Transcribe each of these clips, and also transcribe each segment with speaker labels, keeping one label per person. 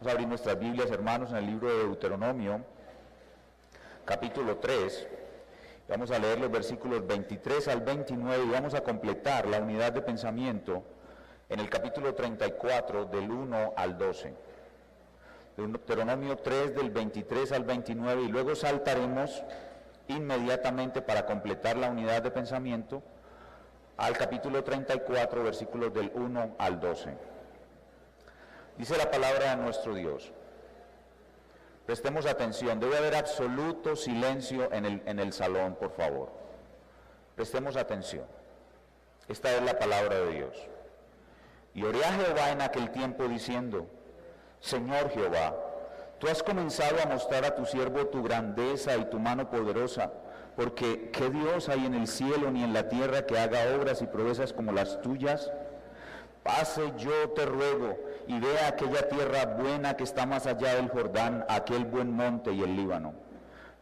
Speaker 1: Vamos a abrir nuestras Biblias, hermanos, en el libro de Deuteronomio, capítulo 3. Vamos a leer los versículos 23 al 29 y vamos a completar la unidad de pensamiento en el capítulo 34, del 1 al 12. Deuteronomio 3, del 23 al 29, y luego saltaremos inmediatamente para completar la unidad de pensamiento al capítulo 34, versículos del 1 al 12. Dice la palabra de nuestro Dios. Prestemos atención, debe haber absoluto silencio en el salón, por favor. Prestemos atención. Esta es la palabra de Dios. Y oré a Jehová en aquel tiempo diciendo: Señor Jehová, tú has comenzado a mostrar a tu siervo tu grandeza y tu mano poderosa, porque ¿qué Dios hay en el cielo ni en la tierra que haga obras y proezas como las tuyas? Pase, yo te ruego, y vea aquella tierra buena que está más allá del Jordán, aquel buen monte y el Líbano.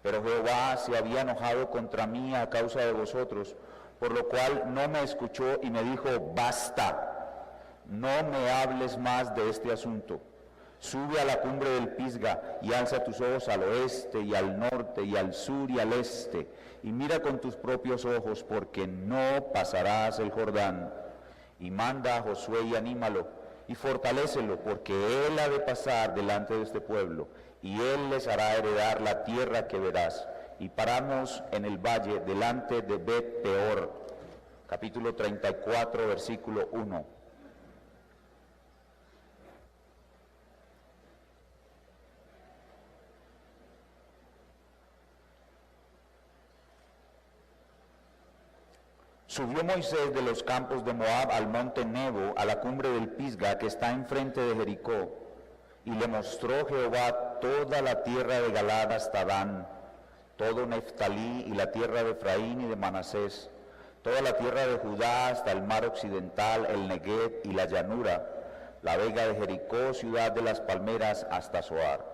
Speaker 1: Pero Jehová se había enojado contra mí a causa de vosotros, por lo cual no me escuchó y me dijo: basta, no me hables más de este asunto. Sube a la cumbre del Pisga y alza tus ojos al oeste y al norte y al sur y al este, y mira con tus propios ojos, porque no pasarás el Jordán. Y manda a Josué y anímalo, y fortalécelo, porque él ha de pasar delante de este pueblo, y él les hará heredar la tierra que verás. Y paramos en el valle delante de Bet Peor, capítulo 34, versículo 1. Subió Moisés de los campos de Moab al monte Nebo, a la cumbre del Pisga, que está enfrente de Jericó, y le mostró Jehová toda la tierra de Galaad hasta Dan, todo Neftalí y la tierra de Efraín y de Manasés, toda la tierra de Judá hasta el mar occidental, el Negueb y la llanura, la vega de Jericó, ciudad de las palmeras, hasta Zoar.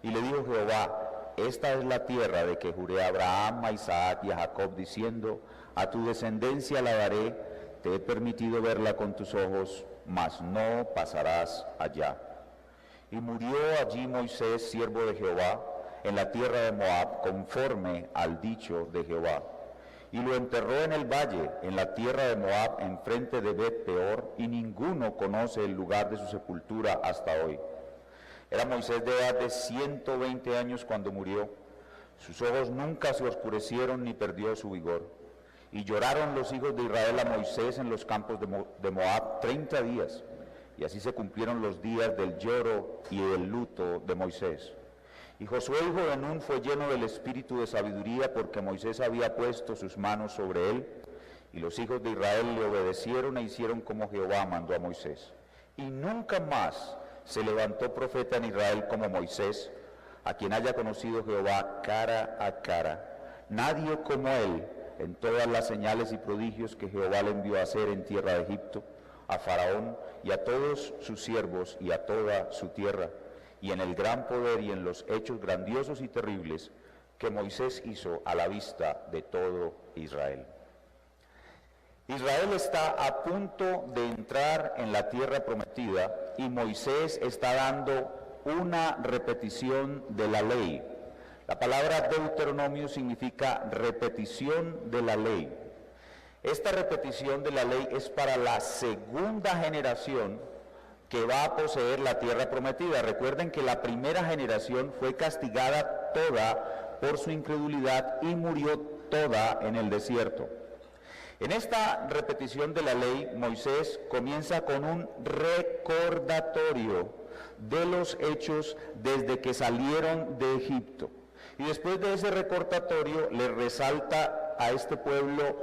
Speaker 1: Y le dijo Jehová: esta es la tierra de que juré a Abraham, a Isaac y a Jacob, diciendo: a tu descendencia la daré, te he permitido verla con tus ojos, mas no pasarás allá. Y murió allí Moisés, siervo de Jehová, en la tierra de Moab, conforme al dicho de Jehová. Y lo enterró en el valle, en la tierra de Moab, enfrente de Bet Peor, y ninguno conoce el lugar de su sepultura hasta hoy. Era Moisés de edad de 120 años cuando murió. Sus ojos nunca se oscurecieron ni perdió su vigor. Y lloraron los hijos de Israel a Moisés en los campos de Moab 30 días. Y así se cumplieron los días del lloro y del luto de Moisés. Y Josué, hijo de Nun, fue lleno del espíritu de sabiduría, porque Moisés había puesto sus manos sobre él. Y los hijos de Israel le obedecieron e hicieron como Jehová mandó a Moisés. Y nunca más se levantó profeta en Israel como Moisés, a quien haya conocido Jehová cara a cara. Nadie como él en todas las señales y prodigios que Jehová le envió a hacer en tierra de Egipto, a Faraón y a todos sus siervos y a toda su tierra, y en el gran poder y en los hechos grandiosos y terribles que Moisés hizo a la vista de todo Israel. Israel está a punto de entrar en la tierra prometida y Moisés está dando una repetición de la ley. La palabra Deuteronomio significa repetición de la ley. Esta repetición de la ley es para la segunda generación que va a poseer la tierra prometida. Recuerden que la primera generación fue castigada toda por su incredulidad y murió toda en el desierto. En esta repetición de la ley, Moisés comienza con un recordatorio de los hechos desde que salieron de Egipto. Y después de ese recordatorio le resalta a este pueblo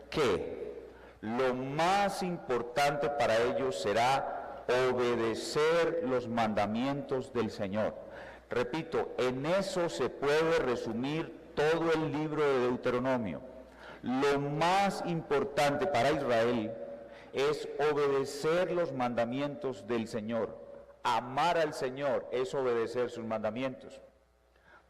Speaker 1: que lo más importante para ellos será obedecer los mandamientos del Señor. Repito, en eso se puede resumir todo el libro de Deuteronomio. Lo más importante para Israel es obedecer los mandamientos del Señor. Amar al Señor es obedecer sus mandamientos.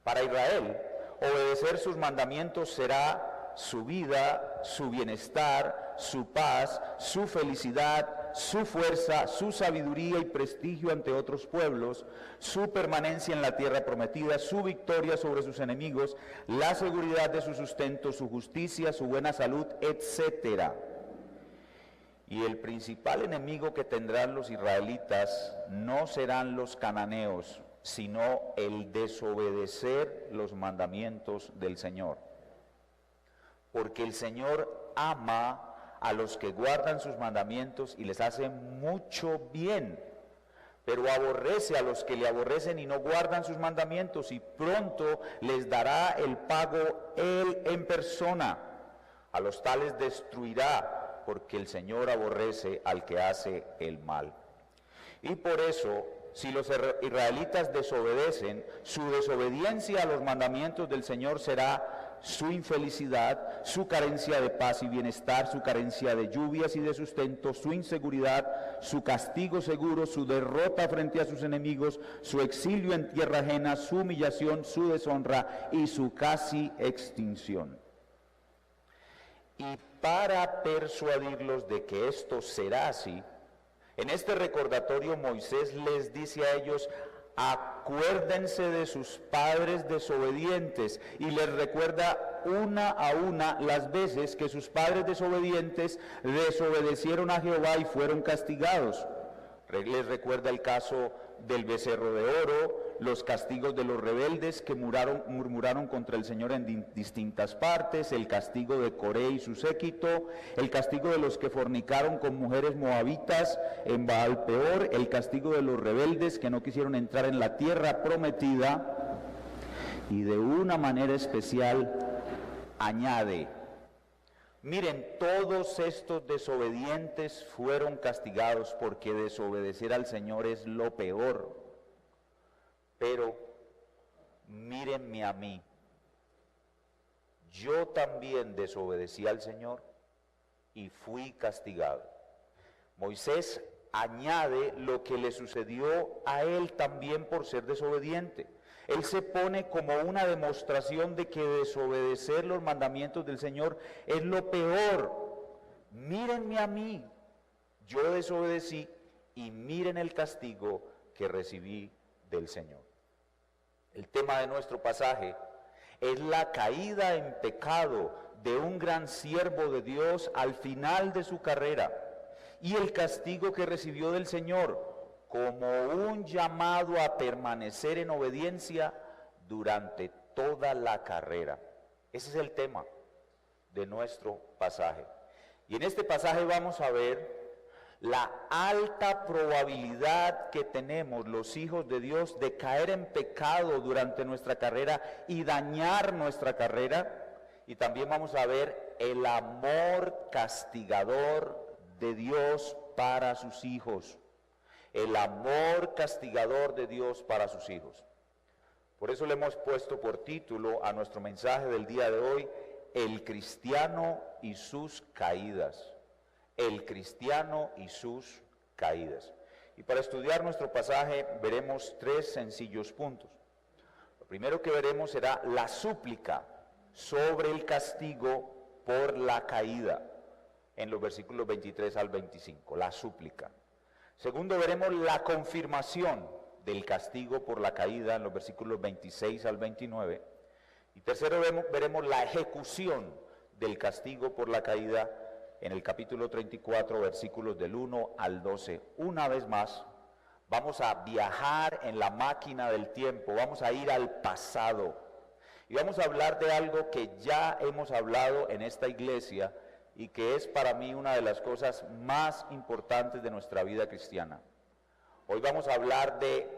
Speaker 1: Para Israel, obedecer sus mandamientos será su vida, su bienestar, su paz, su felicidad, su fuerza, su sabiduría y prestigio ante otros pueblos, su permanencia en la tierra prometida, su victoria sobre sus enemigos, la seguridad de su sustento, su justicia, su buena salud, etc. Y el principal enemigo que tendrán los israelitas no serán los cananeos, sino el desobedecer los mandamientos del Señor. Porque el Señor ama a los que guardan sus mandamientos y les hace mucho bien, pero aborrece a los que le aborrecen y no guardan sus mandamientos, y pronto les dará el pago Él en persona. A los tales destruirá, porque el Señor aborrece al que hace el mal. Y por eso, si los israelitas desobedecen, su desobediencia a los mandamientos del Señor será su infelicidad, su carencia de paz y bienestar, su carencia de lluvias y de sustento, su inseguridad, su castigo seguro, su derrota frente a sus enemigos, su exilio en tierra ajena, su humillación, su deshonra y su casi extinción. Y para persuadirlos de que esto será así, en este recordatorio Moisés les dice a ellos: acuérdense de sus padres desobedientes, y les recuerda una a una las veces que sus padres desobedientes desobedecieron a Jehová y fueron castigados. Les recuerda el caso del becerro de oro, los castigos de los rebeldes que murmuraron contra el Señor en distintas partes, el castigo de Coré y su séquito, el castigo de los que fornicaron con mujeres moabitas en Baal Peor, el castigo de los rebeldes que no quisieron entrar en la tierra prometida, y de una manera especial añade: miren, todos estos desobedientes fueron castigados, porque desobedecer al Señor es lo peor. Pero mírenme a mí, yo también desobedecí al Señor y fui castigado. Moisés añade lo que le sucedió a él también por ser desobediente. Él se pone como una demostración de que desobedecer los mandamientos del Señor es lo peor. Mírenme a mí, yo desobedecí y miren el castigo que recibí del Señor. El tema de nuestro pasaje es la caída en pecado de un gran siervo de Dios al final de su carrera, y el castigo que recibió del Señor como un llamado a permanecer en obediencia durante toda la carrera. Ese es el tema de nuestro pasaje. Y en este pasaje vamos a ver la alta probabilidad que tenemos los hijos de Dios de caer en pecado durante nuestra carrera y dañar nuestra carrera. Y también vamos a ver el amor castigador de Dios para sus hijos. El amor castigador de Dios para sus hijos. Por eso le hemos puesto por título a nuestro mensaje del día de hoy: el cristiano y sus caídas. El cristiano y sus caídas. Y para estudiar nuestro pasaje veremos tres sencillos puntos. Lo primero que veremos será la súplica sobre el castigo por la caída, en los versículos 23 al 25, la súplica. Segundo, veremos la confirmación del castigo por la caída, en los versículos 26 al 29. Y tercero, veremos la ejecución del castigo por la caída, en el capítulo 34, versículos del 1 al 12. Una vez más, vamos a viajar en la máquina del tiempo, vamos a ir al pasado. Y vamos a hablar de algo que ya hemos hablado en esta iglesia y que es para mí una de las cosas más importantes de nuestra vida cristiana. Hoy vamos a hablar de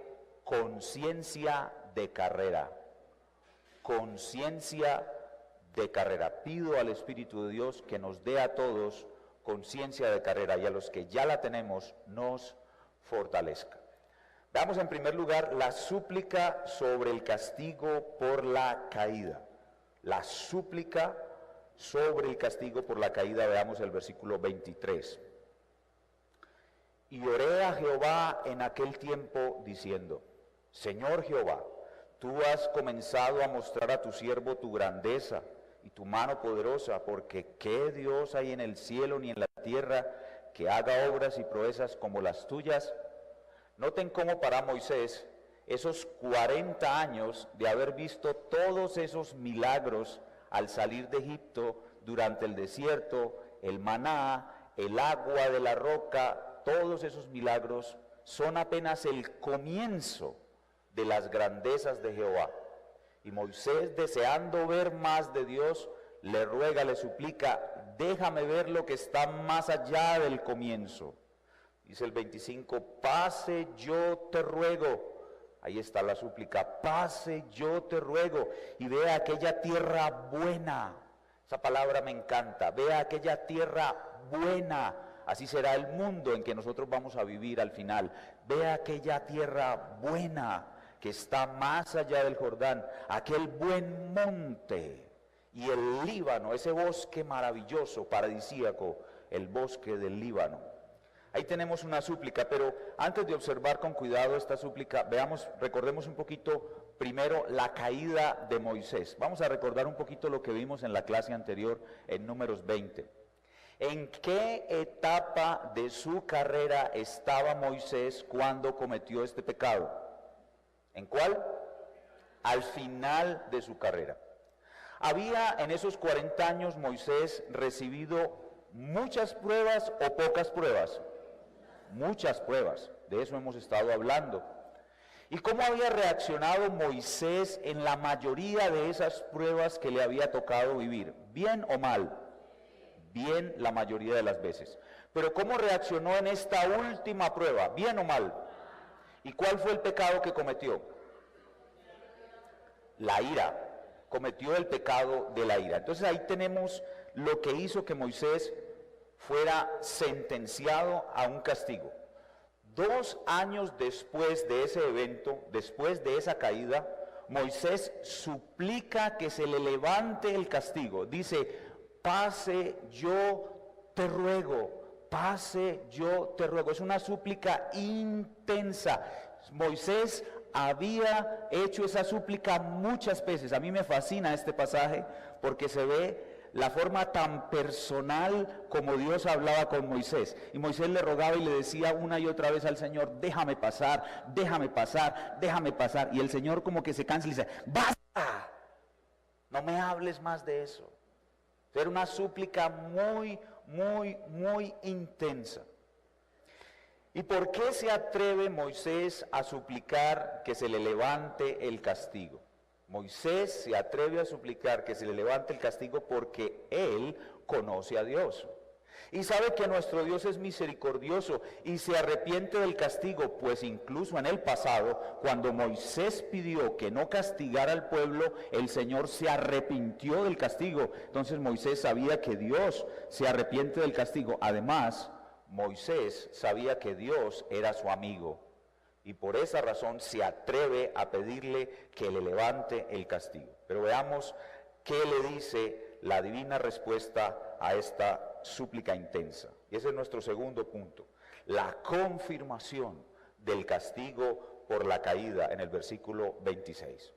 Speaker 1: conciencia de carrera. Conciencia de carrera. Pido al Espíritu de Dios que nos dé a todos conciencia de carrera, y a los que ya la tenemos nos fortalezca. Veamos en primer lugar la súplica sobre el castigo por la caída. La súplica sobre el castigo por la caída. Veamos el versículo 23. Y oré a Jehová en aquel tiempo diciendo: Señor Jehová, tú has comenzado a mostrar a tu siervo tu grandeza y tu mano poderosa, porque ¿qué Dios hay en el cielo ni en la tierra que haga obras y proezas como las tuyas. Noten cómo para Moisés esos 40 años de haber visto todos esos milagros al salir de Egipto, durante el desierto, el maná, el agua de la roca, todos esos milagros son apenas el comienzo de las grandezas de Jehová. Y Moisés, deseando ver más de Dios, le ruega, le suplica, déjame ver lo que está más allá del comienzo. Dice el 25, pase yo te ruego. Ahí está la súplica, pase yo te ruego y vea aquella tierra buena. Esa palabra me encanta, vea aquella tierra buena. Así será el mundo en que nosotros vamos a vivir al final. Vea aquella tierra buena que está más allá del Jordán, aquel buen monte y el Líbano, ese bosque maravilloso, paradisíaco, el bosque del Líbano. Ahí tenemos una súplica, pero antes de observar con cuidado esta súplica, recordemos un poquito primero la caída de Moisés. Vamos a recordar un poquito lo que vimos en la clase anterior en Números 20. ¿En qué etapa de su carrera estaba Moisés cuando cometió este pecado? ¿En cuál? Al final de su carrera. ¿Había en esos 40 años Moisés recibido muchas pruebas o pocas pruebas? Muchas pruebas, de eso hemos estado hablando. ¿Y cómo había reaccionado Moisés en la mayoría de esas pruebas que le había tocado vivir? ¿Bien o mal? Bien la mayoría de las veces. Pero ¿cómo reaccionó en esta última prueba? ¿Bien o mal? ¿Y cuál fue el pecado que cometió? La ira. Cometió el pecado de la ira. Entonces ahí tenemos lo que hizo que Moisés fuera sentenciado a un castigo. 2 años después de ese evento, después de esa caída, Moisés suplica que se le levante el castigo. Dice, pase yo te ruego, pase yo te ruego. Es una súplica intensa. Moisés había hecho esa súplica muchas veces. A mí me fascina este pasaje porque se ve la forma tan personal como Dios hablaba con Moisés. Y Moisés le rogaba y le decía una y otra vez al Señor, déjame pasar, déjame pasar, déjame pasar. Y el Señor como que se cansa y le dice, basta, no me hables más de eso. Era una súplica muy, muy, muy intensa. ¿Y por qué se atreve Moisés a suplicar que se le levante el castigo? Moisés se atreve a suplicar que se le levante el castigo porque él conoce a Dios. Y sabe que nuestro Dios es misericordioso y se arrepiente del castigo, pues incluso en el pasado, cuando Moisés pidió que no castigara al pueblo, el Señor se arrepintió del castigo. Entonces Moisés sabía que Dios se arrepiente del castigo. Además, Moisés sabía que Dios era su amigo. Y por esa razón se atreve a pedirle que le levante el castigo. Pero veamos qué le dice la divina respuesta a esta súplica intensa. Y ese es nuestro segundo punto. La confirmación del castigo por la caída en el versículo 26.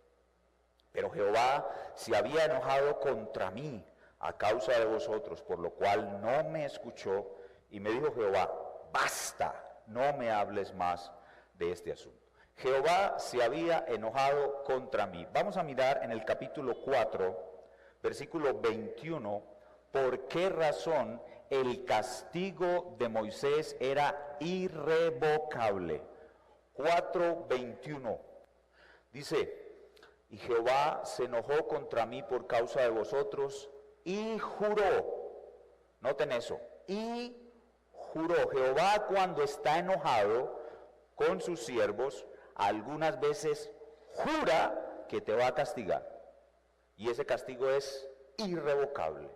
Speaker 1: Pero Jehová se había enojado contra mí a causa de vosotros, por lo cual no me escuchó. Y me dijo Jehová, basta, no me hables más de este asunto. Jehová se había enojado contra mí. Vamos a mirar en el capítulo 4, versículo 21, por qué razón el castigo de Moisés era irrevocable. 4:21 dice, y Jehová se enojó contra mí por causa de vosotros y juró, noten eso, y juró. Jehová cuando está enojado con sus siervos, algunas veces jura que te va a castigar. Y ese castigo es irrevocable.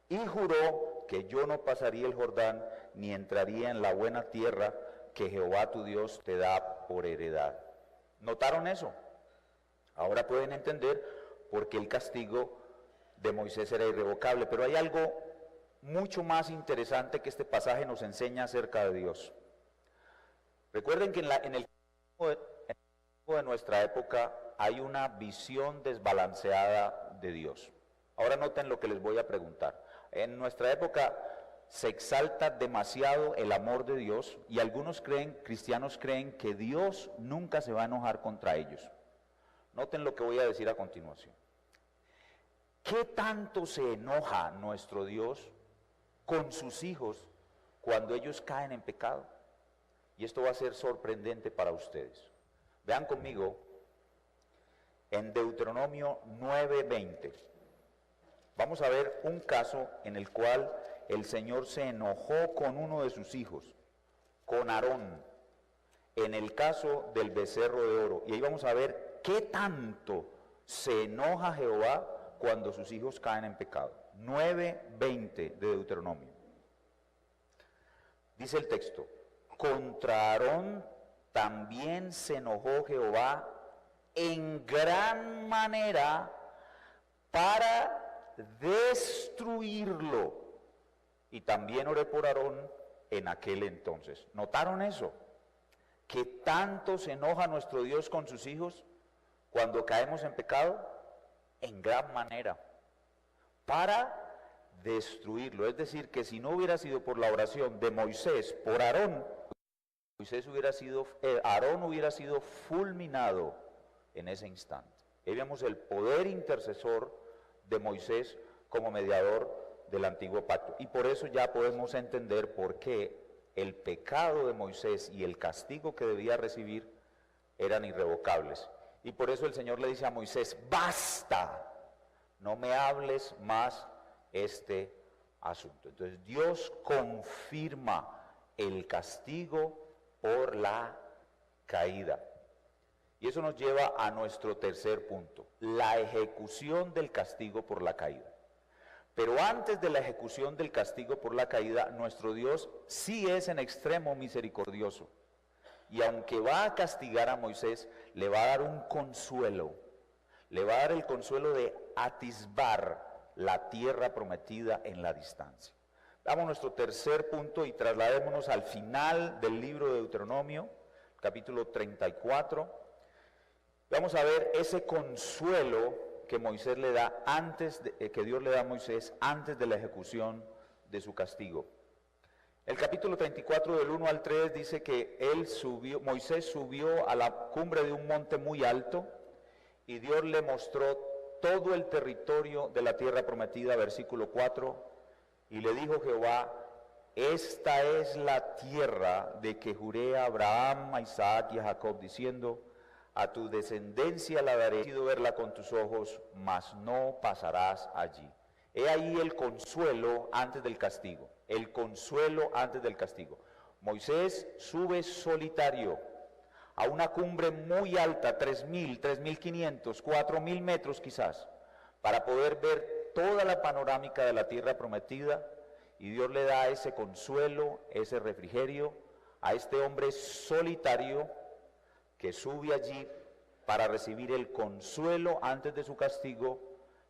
Speaker 1: Y juró que yo no pasaría el Jordán, ni entraría en la buena tierra que Jehová tu Dios te da por heredad. ¿Notaron eso? Ahora pueden entender por qué el castigo de Moisés era irrevocable. Pero hay algo mucho más interesante que este pasaje nos enseña acerca de Dios. Recuerden que en el tiempo de nuestra época hay una visión desbalanceada de Dios. Ahora noten lo que les voy a preguntar. En nuestra época se exalta demasiado el amor de Dios y algunos cristianos creen que Dios nunca se va a enojar contra ellos. Noten lo que voy a decir a continuación. ¿Qué tanto se enoja nuestro Dios con sus hijos cuando ellos caen en pecado? Y esto va a ser sorprendente para ustedes. Vean conmigo en Deuteronomio 9:20. Vamos a ver un caso en el cual el Señor se enojó con uno de sus hijos, con Aarón, en el caso del becerro de oro. Y ahí vamos a ver qué tanto se enoja Jehová cuando sus hijos caen en pecado. 9:20 de Deuteronomio. Dice el texto: contra Aarón también se enojó Jehová en gran manera para destruirlo. Y también oré por Aarón en aquel entonces. ¿Notaron eso? ¿Que tanto se enoja nuestro Dios con sus hijos cuando caemos en pecado? En gran manera, para destruirlo. Es decir, que si no hubiera sido por la oración de Moisés por Aarón, Aarón hubiera sido fulminado en ese instante. Ahí vemos el poder intercesor de Moisés como mediador del antiguo pacto. Y por eso ya podemos entender por qué el pecado de Moisés y el castigo que debía recibir eran irrevocables. Y por eso el Señor le dice a Moisés: basta, no me hables más este asunto. Entonces Dios confirma el castigo por la caída. Y eso nos lleva a nuestro tercer punto, la ejecución del castigo por la caída. Pero antes de la ejecución del castigo por la caída, nuestro Dios sí es en extremo misericordioso. Y aunque va a castigar a Moisés, le va a dar un consuelo. Le va a dar el consuelo de atisbar la tierra prometida en la distancia. Damos nuestro tercer punto y trasladémonos al final del libro de Deuteronomio, capítulo 34. Vamos a ver ese consuelo que Moisés le da que Dios le da a Moisés antes de la ejecución de su castigo. El capítulo 34 del 1 al 3 dice que Moisés subió a la cumbre de un monte muy alto y Dios le mostró todo el territorio de la tierra prometida, versículo 4, y le dijo Jehová: esta es la tierra de que juré a Abraham, a Isaac y a Jacob, diciendo: a tu descendencia la daré, he verla con tus ojos, mas no pasarás allí. He ahí el consuelo antes del castigo, el consuelo antes del castigo. Moisés sube solitario a una cumbre muy alta, 3.000, 3.500, 4.000 metros quizás, para poder ver toda la panorámica de la tierra prometida, y Dios le da ese consuelo, ese refrigerio a este hombre solitario que sube allí para recibir el consuelo antes de su castigo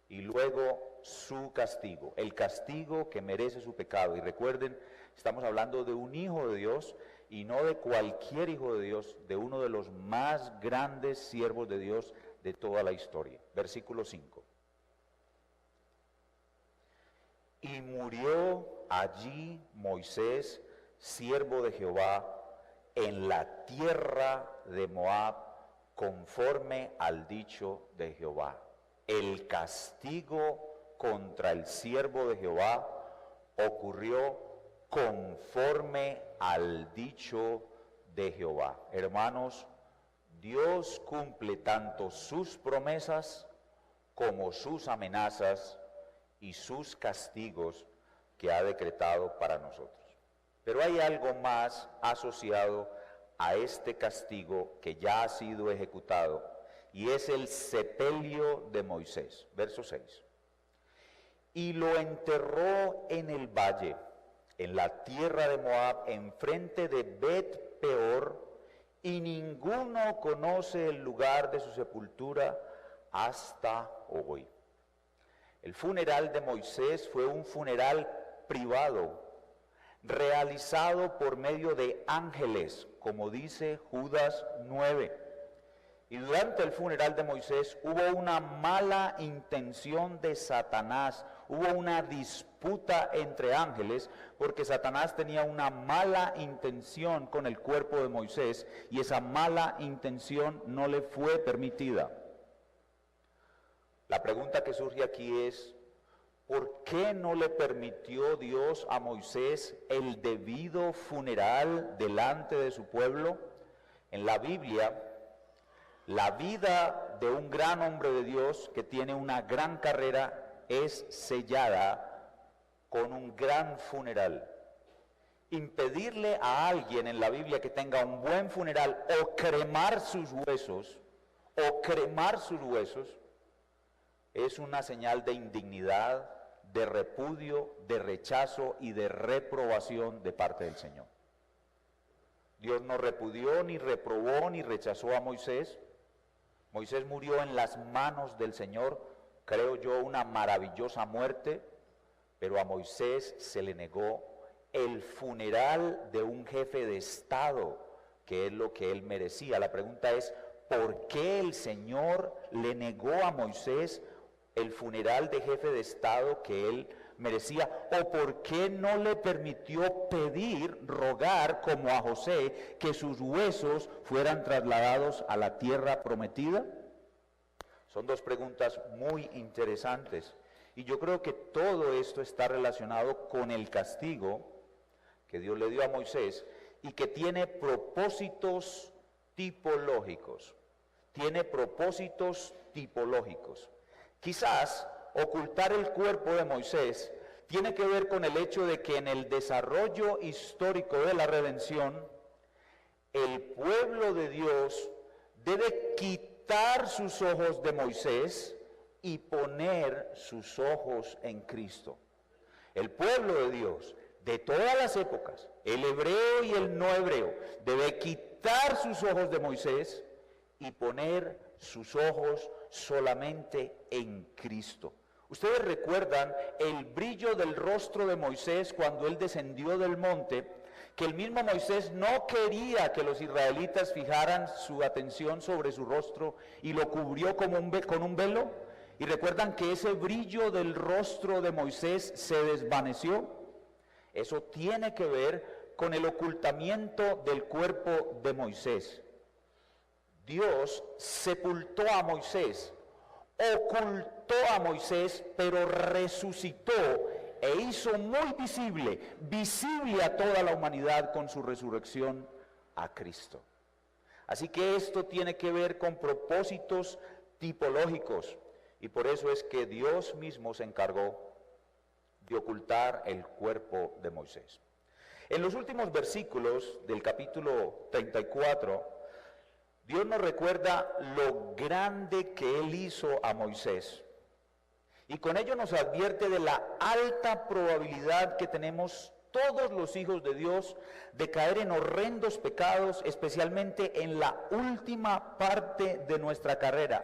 Speaker 1: y luego su castigo, el castigo que merece su pecado. Y recuerden, estamos hablando de un hijo de Dios y no de cualquier hijo de Dios, de uno de los más grandes siervos de Dios de toda la historia. Versículo 5. Y murió allí Moisés, siervo de Jehová, en la tierra de Moab, conforme al dicho de Jehová. El castigo contra el siervo de Jehová ocurrió conforme al dicho de Jehová. Hermanos, Dios cumple tanto sus promesas como sus amenazas y sus castigos que ha decretado para nosotros. Pero hay algo más asociado a este castigo que ya ha sido ejecutado, y es el sepelio de Moisés. Verso 6. Y lo enterró en el valle, en la tierra de Moab, enfrente de Bet Peor, y ninguno conoce el lugar de su sepultura hasta hoy. El funeral de Moisés fue un funeral privado, realizado por medio de ángeles, como dice Judas 9. Y durante el funeral de Moisés hubo una mala intención de Satanás, Hubo una disputa entre ángeles porque Satanás tenía una mala intención con el cuerpo de Moisés y esa mala intención no le fue permitida. La pregunta que surge aquí es, ¿por qué no le permitió Dios a Moisés el debido funeral delante de su pueblo? En la Biblia, la vida de un gran hombre de Dios que tiene una gran carrera es sellada con un gran funeral. Impedirle a alguien en la Biblia que tenga un buen funeral o cremar sus huesos, es una señal de indignidad, de repudio, de rechazo y de reprobación de parte del Señor. Dios no repudió, ni reprobó, ni rechazó a Moisés. Moisés murió en las manos del Señor, creo yo, una maravillosa muerte, pero a Moisés se le negó el funeral de un jefe de Estado, que es lo que él merecía. La pregunta es, ¿por qué el Señor le negó a Moisés el funeral de jefe de Estado que él merecía? ¿O por qué no le permitió pedir, rogar, como a José, que sus huesos fueran trasladados a la tierra prometida? Son dos preguntas muy interesantes. Y yo creo que todo esto está relacionado con el castigo que Dios le dio a Moisés y que tiene propósitos tipológicos. Quizás ocultar el cuerpo de Moisés tiene que ver con el hecho de que en el desarrollo histórico de la redención, el pueblo de Dios debe quitar sus ojos de Moisés y poner sus ojos en Cristo. El pueblo de Dios, de todas las épocas, el hebreo y el no hebreo, debe quitar sus ojos de Moisés y poner sus ojos solamente en Cristo. Ustedes recuerdan el brillo del rostro de Moisés cuando él descendió del monte, que el mismo Moisés no quería que los israelitas fijaran su atención sobre su rostro y lo cubrió con un velo. Y recuerdan que ese brillo del rostro de Moisés se desvaneció. Eso tiene que ver con el ocultamiento del cuerpo de Moisés. Dios sepultó a Moisés, ocultó a Moisés, pero resucitó e hizo muy visible a toda la humanidad con su resurrección a Cristo. Así que esto tiene que ver con propósitos tipológicos y por eso es que Dios mismo se encargó de ocultar el cuerpo de Moisés. En los últimos versículos del capítulo 34, Dios nos recuerda lo grande que Él hizo a Moisés. Y con ello nos advierte de la alta probabilidad que tenemos todos los hijos de Dios de caer en horrendos pecados, especialmente en la última parte de nuestra carrera.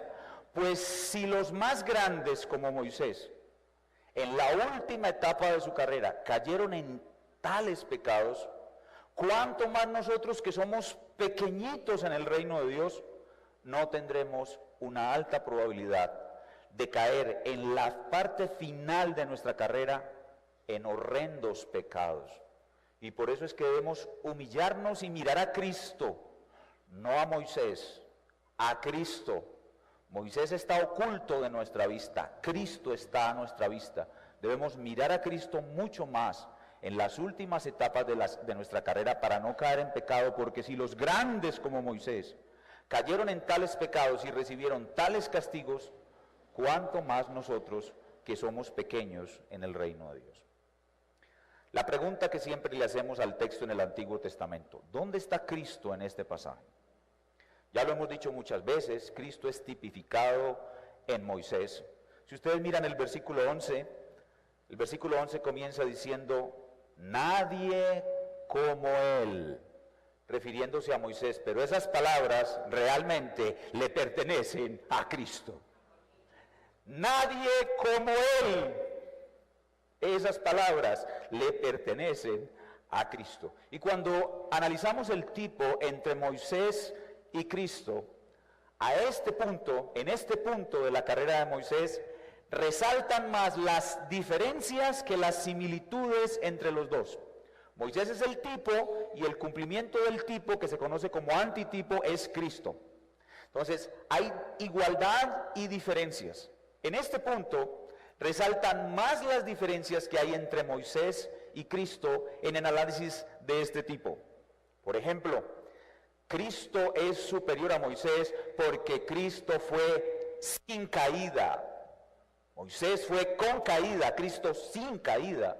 Speaker 1: Pues si los más grandes como Moisés, en la última etapa de su carrera, cayeron en tales pecados, ¿cuánto más nosotros que somos pequeñitos en el reino de Dios no tendremos una alta probabilidad de caer en la parte final de nuestra carrera en horrendos pecados? Y por eso es que debemos humillarnos y mirar a Cristo, no a Moisés, a Cristo. Moisés está oculto de nuestra vista, Cristo está a nuestra vista. Debemos mirar a Cristo mucho más en las últimas etapas de nuestra carrera para no caer en pecado, porque si los grandes como Moisés cayeron en tales pecados y recibieron tales castigos, ¿cuánto más nosotros que somos pequeños en el reino de Dios? La pregunta que siempre le hacemos al texto en el Antiguo Testamento, ¿dónde está Cristo en este pasaje? Ya lo hemos dicho muchas veces, Cristo es tipificado en Moisés. Si ustedes miran el versículo 11 comienza diciendo, nadie como Él, refiriéndose a Moisés, pero esas palabras realmente le pertenecen a Cristo. Nadie como Él, esas palabras le pertenecen a Cristo. Y cuando analizamos el tipo entre Moisés y Cristo, en este punto de la carrera de Moisés, resaltan más las diferencias que las similitudes entre los dos. Moisés es el tipo y el cumplimiento del tipo, que se conoce como antitipo, es Cristo. Entonces, hay igualdad y diferencias. En este punto, resaltan más las diferencias que hay entre Moisés y Cristo en el análisis de este tipo. Por ejemplo, Cristo es superior a Moisés porque Cristo fue sin caída. Moisés fue con caída, Cristo sin caída.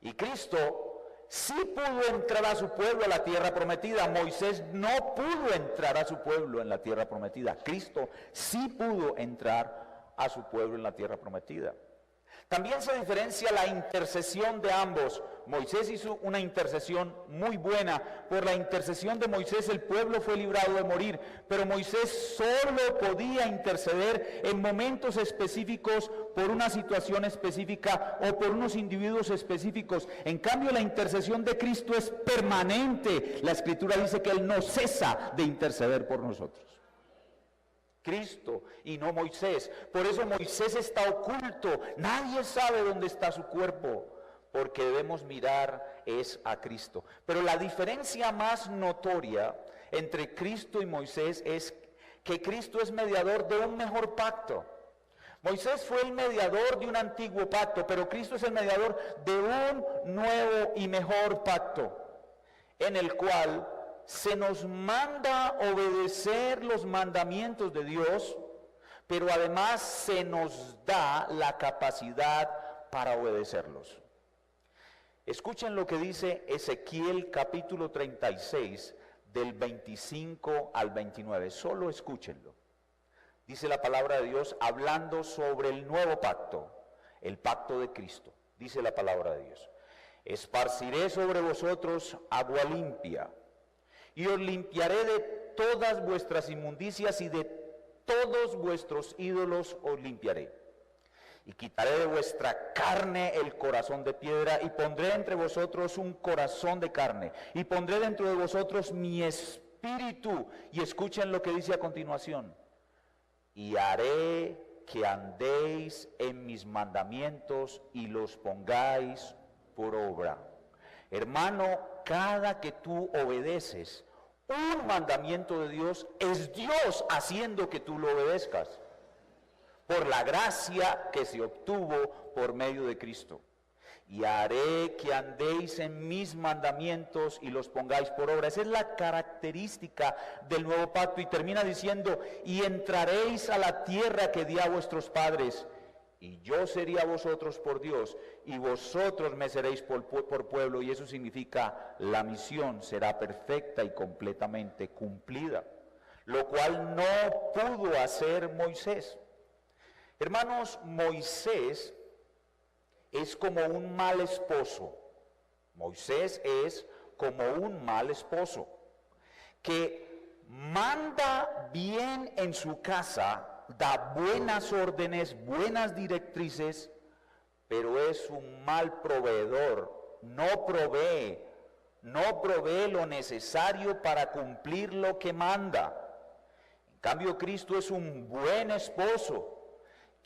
Speaker 1: Y Cristo sí pudo entrar a su pueblo a la tierra prometida. Moisés no pudo entrar a su pueblo en la tierra prometida. Cristo sí pudo entrar a su pueblo en la tierra prometida. También se diferencia la intercesión de ambos. Moisés hizo una intercesión muy buena. Por la intercesión de Moisés el pueblo fue librado de morir, pero Moisés solo podía interceder en momentos específicos por una situación específica o por unos individuos específicos. En cambio, la intercesión de Cristo es permanente. La Escritura dice que Él no cesa de interceder por nosotros. Cristo y no Moisés. Por eso Moisés está oculto. Nadie sabe dónde está su cuerpo, porque debemos mirar es a Cristo. Pero la diferencia más notoria entre Cristo y Moisés es que Cristo es mediador de un mejor pacto. Moisés fue el mediador de un antiguo pacto, pero Cristo es el mediador de un nuevo y mejor pacto, en el cual se nos manda obedecer los mandamientos de Dios, pero además se nos da la capacidad para obedecerlos. Escuchen lo que dice Ezequiel capítulo 36, del 25 al 29. Solo escúchenlo. Dice la palabra de Dios hablando sobre el nuevo pacto, el pacto de Cristo. Dice la palabra de Dios: esparciré sobre vosotros agua limpia, y os limpiaré de todas vuestras inmundicias, y de todos vuestros ídolos os limpiaré. Y quitaré de vuestra carne el corazón de piedra, y pondré entre vosotros un corazón de carne, y pondré dentro de vosotros mi espíritu. Y escuchen lo que dice a continuación: y haré que andéis en mis mandamientos y los pongáis por obra. Hermano, cada que tú obedeces un mandamiento de Dios, es Dios haciendo que tú lo obedezcas, por la gracia que se obtuvo por medio de Cristo. Y haré que andéis en mis mandamientos y los pongáis por obra. Esa es la característica del nuevo pacto. Y termina diciendo: y entraréis a la tierra que di a vuestros padres, y yo seré a vosotros por Dios, y vosotros me seréis por pueblo. Y eso significa: la misión será perfecta y completamente cumplida, lo cual no pudo hacer Moisés. Hermanos, Moisés es como un mal esposo. Moisés es como un mal esposo que manda bien en su casa, da buenas órdenes, buenas directrices, pero es un mal proveedor. No provee lo necesario para cumplir lo que manda. En cambio, Cristo es un buen esposo,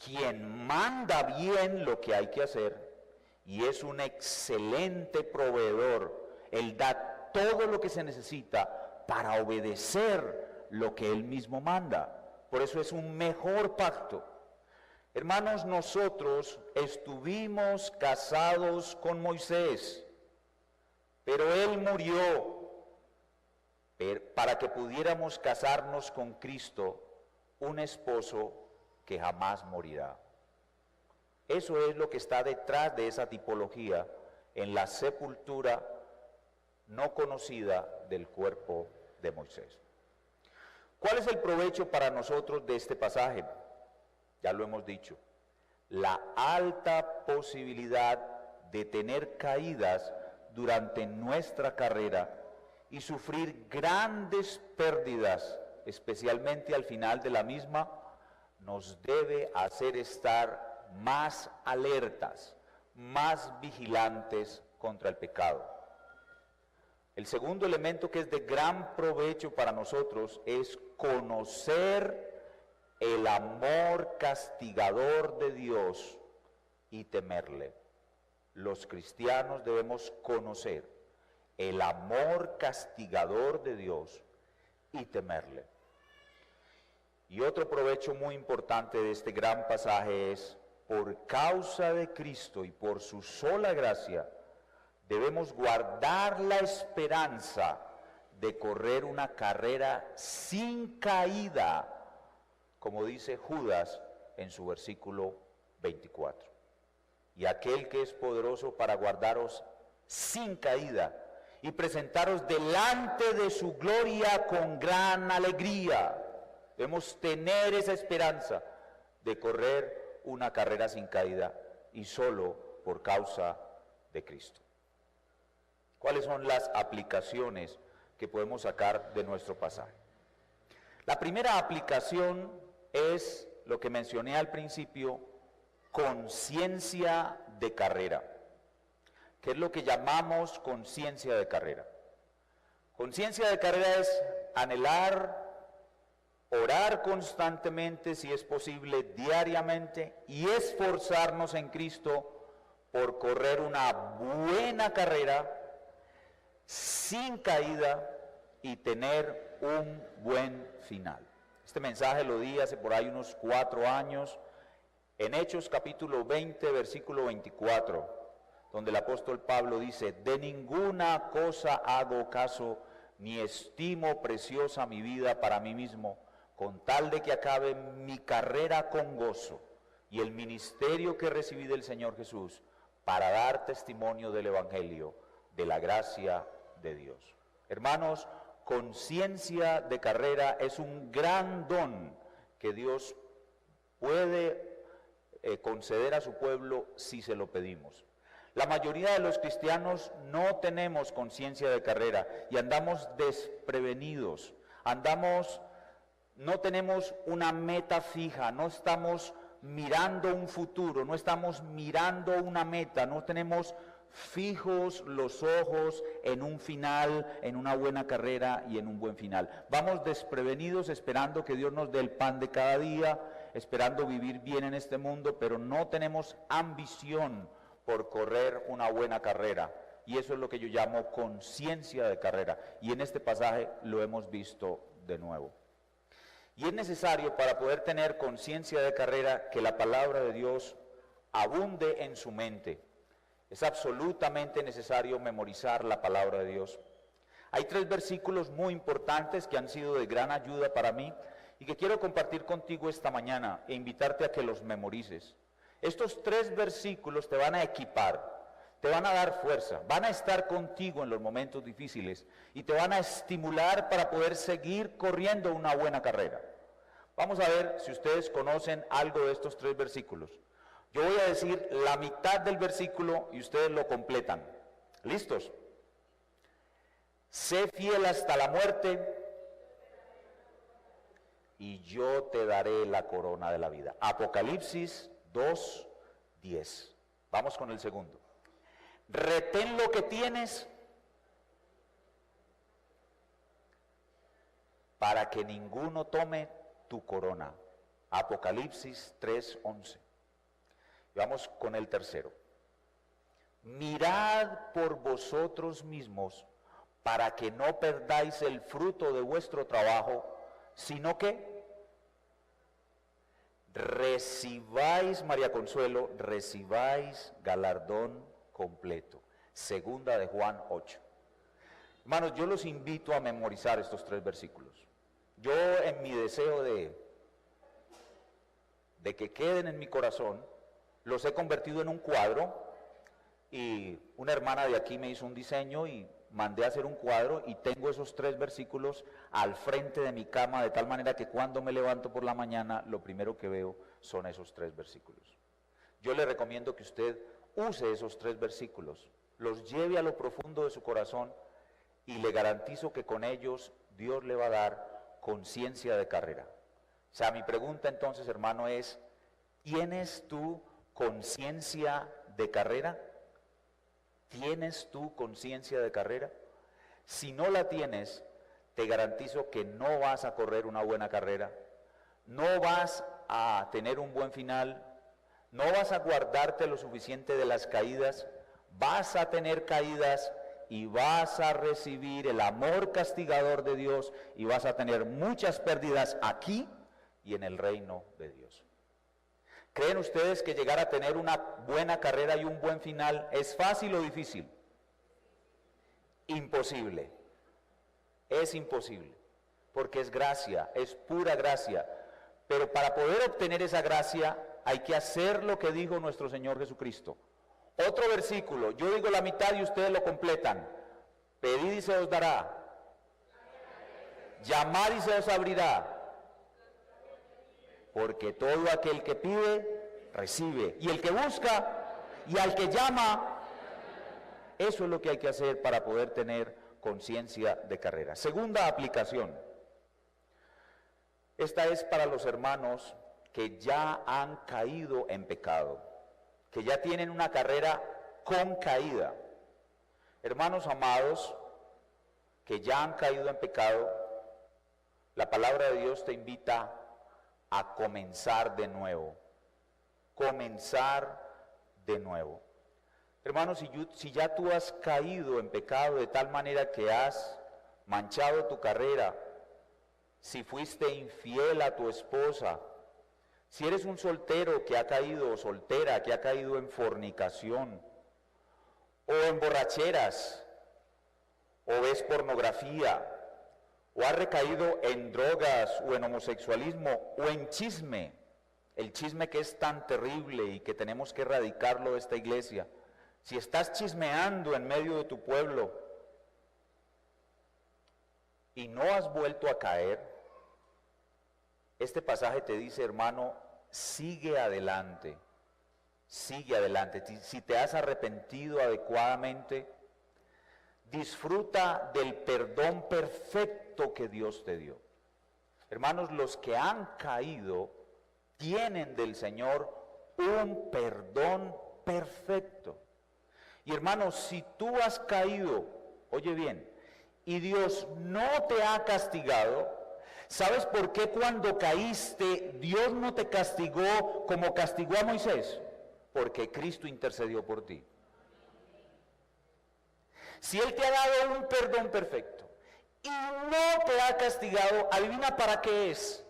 Speaker 1: quien manda bien lo que hay que hacer, y es un excelente proveedor. Él da todo lo que se necesita para obedecer lo que Él mismo manda. Por eso es un mejor pacto. Hermanos, nosotros estuvimos casados con Moisés, pero Él murió para que pudiéramos casarnos con Cristo, un esposo que jamás morirá. Eso es lo que está detrás de esa tipología en la sepultura no conocida del cuerpo de Moisés. ¿Cuál es el provecho para nosotros de este pasaje? Ya lo hemos dicho: la alta posibilidad de tener caídas durante nuestra carrera y sufrir grandes pérdidas, especialmente al final de la misma, nos debe hacer estar más alertas, más vigilantes contra el pecado. El segundo elemento que es de gran provecho para nosotros es conocer el amor castigador de Dios y temerle. Los cristianos debemos conocer el amor castigador de Dios y temerle. Y otro provecho muy importante de este gran pasaje es, por causa de Cristo y por su sola gracia, debemos guardar la esperanza de correr una carrera sin caída, como dice Judas en su versículo 24. Y aquel que es poderoso para guardaros sin caída y presentaros delante de su gloria con gran alegría. Debemos tener esa esperanza de correr una carrera sin caída y solo por causa de Cristo. ¿Cuáles son las aplicaciones que podemos sacar de nuestro pasaje? La primera aplicación es lo que mencioné al principio, conciencia de carrera. ¿Qué es lo que llamamos conciencia de carrera? Conciencia de carrera es anhelar, orar constantemente, si es posible, diariamente, y esforzarnos en Cristo por correr una buena carrera sin caída y tener un buen final. Este mensaje lo di hace por ahí unos 4 años, en Hechos capítulo 20, versículo 24, donde el apóstol Pablo dice: de ninguna cosa hago caso, ni estimo preciosa mi vida para mí mismo, con tal de que acabe mi carrera con gozo y el ministerio que recibí del Señor Jesús, para dar testimonio del Evangelio, de la gracia de Dios. Hermanos, conciencia de carrera es un gran don que Dios puede conceder a su pueblo si se lo pedimos. La mayoría de los cristianos no tenemos conciencia de carrera y andamos desprevenidos, no tenemos una meta fija, no estamos mirando un futuro, no estamos mirando una meta, no tenemos fijos los ojos en un final, en una buena carrera y en un buen final. Vamos desprevenidos esperando que Dios nos dé el pan de cada día, esperando vivir bien en este mundo, pero no tenemos ambición por correr una buena carrera. Y eso es lo que yo llamo conciencia de carrera. Y en este pasaje lo hemos visto de nuevo. Y es necesario, para poder tener conciencia de carrera, que la palabra de Dios abunde en su mente. Es absolutamente necesario memorizar la palabra de Dios. Hay 3 versículos muy importantes que han sido de gran ayuda para mí y que quiero compartir contigo esta mañana e invitarte a que los memorices. Estos 3 versículos te van a equipar, te van a dar fuerza, van a estar contigo en los momentos difíciles y te van a estimular para poder seguir corriendo una buena carrera. Vamos a ver si ustedes conocen algo de estos 3 versículos. Yo voy a decir la mitad del versículo y ustedes lo completan. ¿Listos? Sé fiel hasta la muerte y yo te daré la corona de la vida. Apocalipsis 2:10. Vamos con el segundo. Retén lo que tienes para que ninguno tome tu corona. Apocalipsis 3:11. Vamos con el tercero. Mirad por vosotros mismos para que no perdáis el fruto de vuestro trabajo, sino que recibáis, María Consuelo, recibáis galardón completo. Segunda de Juan 8. Hermanos, yo los invito a memorizar estos 3 versículos. Yo, en mi deseo de que queden en mi corazón, los he convertido en un cuadro, y una hermana de aquí me hizo un diseño y mandé a hacer un cuadro, y tengo esos 3 versículos al frente de mi cama, de tal manera que cuando me levanto por la mañana, lo primero que veo son esos 3 versículos. Yo le recomiendo que usted use esos 3 versículos, los lleve a lo profundo de su corazón, y le garantizo que con ellos Dios le va a dar conciencia de carrera. O sea, mi pregunta entonces, hermano, es: ¿tienes tú conciencia de carrera? ¿Tienes tú conciencia de carrera? Si no la tienes, te garantizo que no vas a correr una buena carrera, no vas a tener un buen final, no vas a guardarte lo suficiente de las caídas, vas a tener caídas y vas a recibir el amor castigador de Dios y vas a tener muchas pérdidas aquí y en el reino de Dios. ¿Creen ustedes que llegar a tener una buena carrera y un buen final es fácil o difícil? Imposible. Es imposible, porque es gracia, es pura gracia. Pero para poder obtener esa gracia hay que hacer lo que dijo nuestro Señor Jesucristo. Otro versículo, yo digo la mitad y ustedes lo completan. Pedid y se os dará. Llamad y se os abrirá. Porque todo aquel que pide, recibe. Y el que busca, y al que llama, eso es lo que hay que hacer para poder tener conciencia de carrera. Segunda aplicación. Esta es para los hermanos que ya han caído en pecado, que ya tienen una carrera con caída. Hermanos amados, que ya han caído en pecado, la palabra de Dios te invita a comenzar de nuevo. Comenzar de nuevo. Hermanos, si ya tú has caído en pecado de tal manera que has manchado tu carrera, si fuiste infiel a tu esposa, si eres un soltero que ha caído, o soltera que ha caído en fornicación, o en borracheras, o ves pornografía, o has recaído en drogas, o en homosexualismo, o en chisme, el chisme que es tan terrible y que tenemos que erradicarlo de esta iglesia. Si estás chismeando en medio de tu pueblo y no has vuelto a caer, este pasaje te dice, hermano, sigue adelante, sigue adelante. Si te has arrepentido adecuadamente, disfruta del perdón perfecto que Dios te dio. Hermanos, los que han caído tienen del Señor un perdón perfecto. Y hermanos, si tú has caído, oye bien, y Dios no te ha castigado, ¿sabes por qué cuando caíste Dios no te castigó como castigó a Moisés? Porque Cristo intercedió por ti. Si Él te ha dado un perdón perfecto y no te ha castigado, adivina para qué es.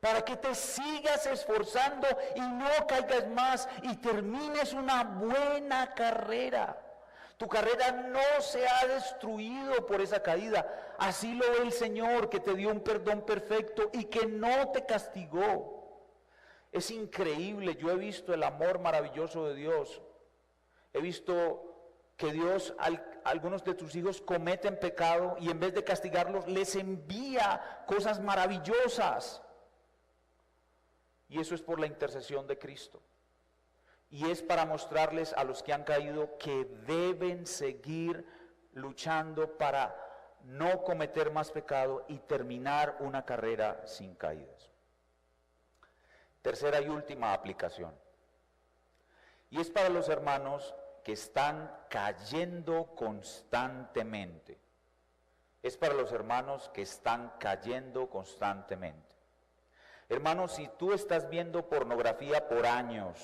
Speaker 1: Para que te sigas esforzando y no caigas más y termines una buena carrera. Tu carrera no se ha destruido por esa caída. Así lo ve el Señor, que te dio un perdón perfecto y que no te castigó. Es increíble, yo he visto el amor maravilloso de Dios. He visto que Dios, algunos de tus hijos cometen pecado y en vez de castigarlos, les envía cosas maravillosas. Y eso es por la intercesión de Cristo. Y es para mostrarles a los que han caído que deben seguir luchando para no cometer más pecado y terminar una carrera sin caídas. Tercera y última aplicación. Y es para los hermanos que están cayendo constantemente. Es para los hermanos que están cayendo constantemente. Hermanos, si tú estás viendo pornografía por años,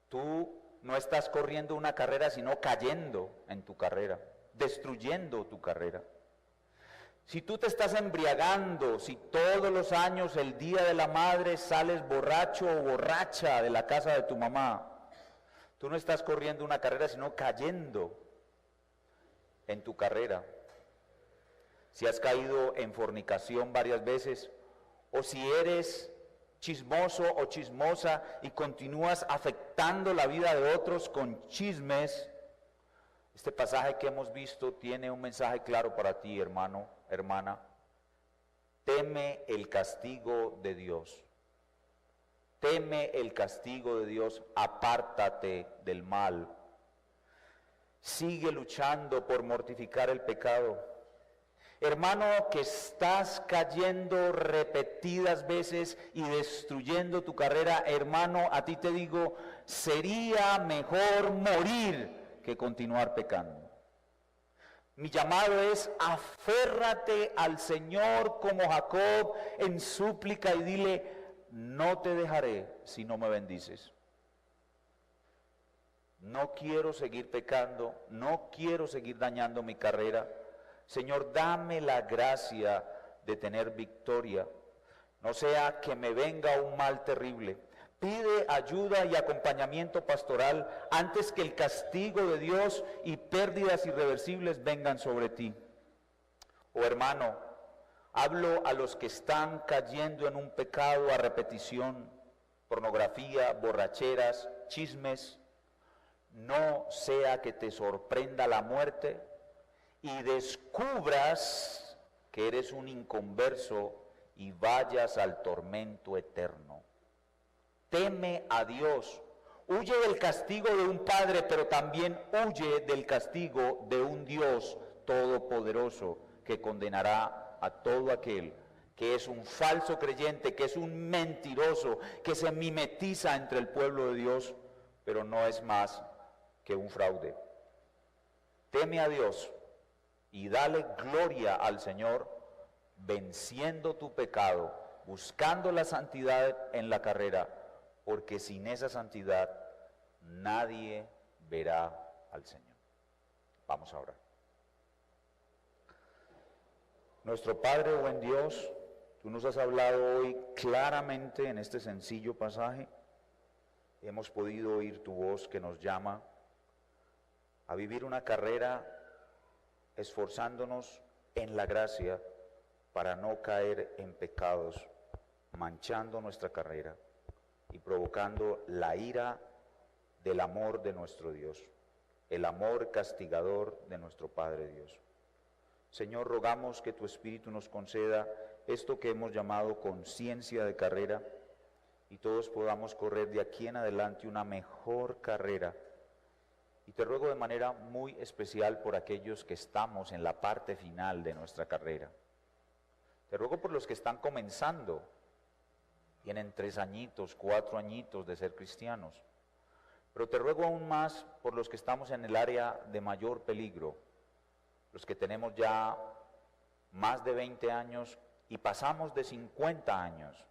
Speaker 1: tú no estás corriendo una carrera, sino cayendo en tu carrera, destruyendo tu carrera. Si tú te estás embriagando, si todos los años, el día de la madre, sales borracho o borracha de la casa de tu mamá, tú no estás corriendo una carrera, sino cayendo en tu carrera. Si has caído en fornicación varias veces, o si eres chismoso o chismosa y continúas afectando la vida de otros con chismes, este pasaje que hemos visto tiene un mensaje claro para ti, hermano, hermana. Teme el castigo de Dios. Teme el castigo de Dios, apártate del mal. Sigue luchando por mortificar el pecado. Hermano, que estás cayendo repetidas veces y destruyendo tu carrera, hermano, a ti te digo, sería mejor morir que continuar pecando. Mi llamado es: aférrate al Señor como Jacob en súplica y dile: no te dejaré si no me bendices. No quiero seguir pecando, no quiero seguir dañando mi carrera. Señor, dame la gracia de tener victoria, no sea que me venga un mal terrible. Pide ayuda y acompañamiento pastoral antes que el castigo de Dios y pérdidas irreversibles vengan sobre ti. Oh hermano, hablo a los que están cayendo en un pecado a repetición: pornografía, borracheras, chismes. No sea que te sorprenda la muerte y descubras que eres un inconverso y vayas al tormento eterno. Teme a Dios, huye del castigo de un padre, pero también huye del castigo de un Dios todopoderoso que condenará a todo aquel que es un falso creyente, que es un mentiroso, que se mimetiza entre el pueblo de Dios, pero no es más que un fraude. Teme a Dios y dale gloria al Señor, venciendo tu pecado, buscando la santidad en la carrera, porque sin esa santidad nadie verá al Señor. Vamos a orar. Nuestro Padre, buen Dios, tú nos has hablado hoy claramente en este sencillo pasaje. Hemos podido oír tu voz que nos llama a vivir una carrera esforzándonos en la gracia para no caer en pecados, manchando nuestra carrera y provocando la ira del amor de nuestro Dios, el amor castigador de nuestro Padre Dios. Señor, rogamos que tu Espíritu nos conceda esto que hemos llamado conciencia de carrera y todos podamos correr de aquí en adelante una mejor carrera. Y te ruego de manera muy especial por aquellos que estamos en la parte final de nuestra carrera. Te ruego por los que están comenzando, tienen 3 añitos, 4 añitos de ser cristianos. Pero te ruego aún más por los que estamos en el área de mayor peligro, los que tenemos ya más de 20 años y pasamos de 50 años.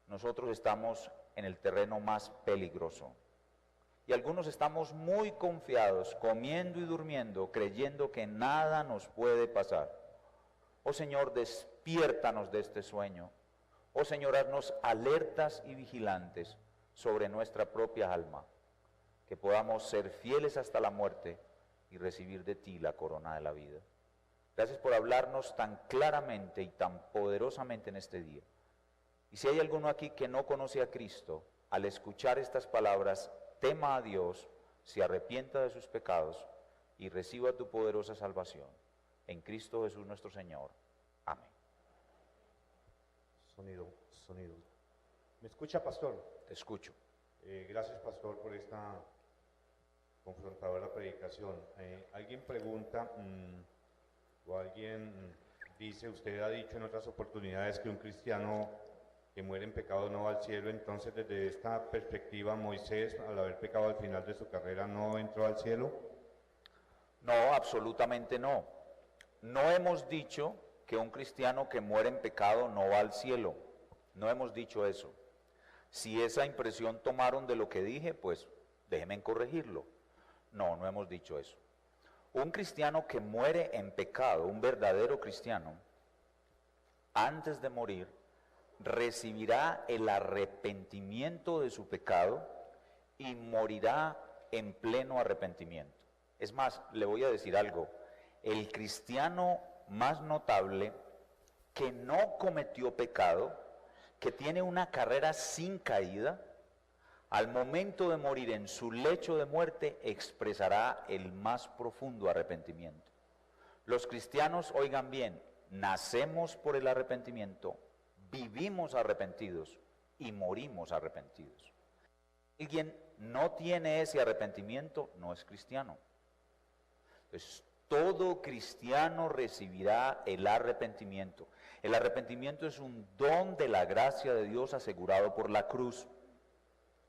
Speaker 1: Nosotros estamos en el terreno más peligroso. Y algunos estamos muy confiados, comiendo y durmiendo, creyendo que nada nos puede pasar. Oh Señor, despiértanos de este sueño. Oh Señor, haznos alertas y vigilantes sobre nuestra propia alma, que podamos ser fieles hasta la muerte y recibir de ti la corona de la vida. Gracias por hablarnos tan claramente y tan poderosamente en este día. Y si hay alguno aquí que no conoce a Cristo, al escuchar estas palabras, tema a Dios, se arrepienta de sus pecados y reciba tu poderosa salvación. En Cristo Jesús nuestro Señor. Amén.
Speaker 2: Sonido. ¿Me escucha, pastor?
Speaker 1: Te escucho.
Speaker 2: Gracias, pastor, por esta confrontadora predicación. Alguien pregunta, o alguien dice, usted ha dicho en otras oportunidades que un cristiano que muere en pecado no va al cielo. Entonces, desde esta perspectiva, Moisés, al haber pecado al final de su carrera, ¿no entró al cielo?
Speaker 1: No, absolutamente no. No hemos dicho que un cristiano que muere en pecado no va al cielo. No hemos dicho eso. Si esa impresión tomaron de lo que dije, pues déjenme corregirlo. No, no hemos dicho eso. Un cristiano que muere en pecado, un verdadero cristiano, antes de morir, recibirá el arrepentimiento de su pecado y morirá en pleno arrepentimiento. Es más, le voy a decir algo: el cristiano más notable que no cometió pecado, que tiene una carrera sin caída, al momento de morir en su lecho de muerte expresará el más profundo arrepentimiento. Los cristianos, oigan bien, nacemos por el arrepentimiento, vivimos arrepentidos y morimos arrepentidos. Alguien no tiene ese arrepentimiento, no es cristiano. Entonces, todo cristiano recibirá el arrepentimiento. El arrepentimiento es un don de la gracia de Dios asegurado por la cruz.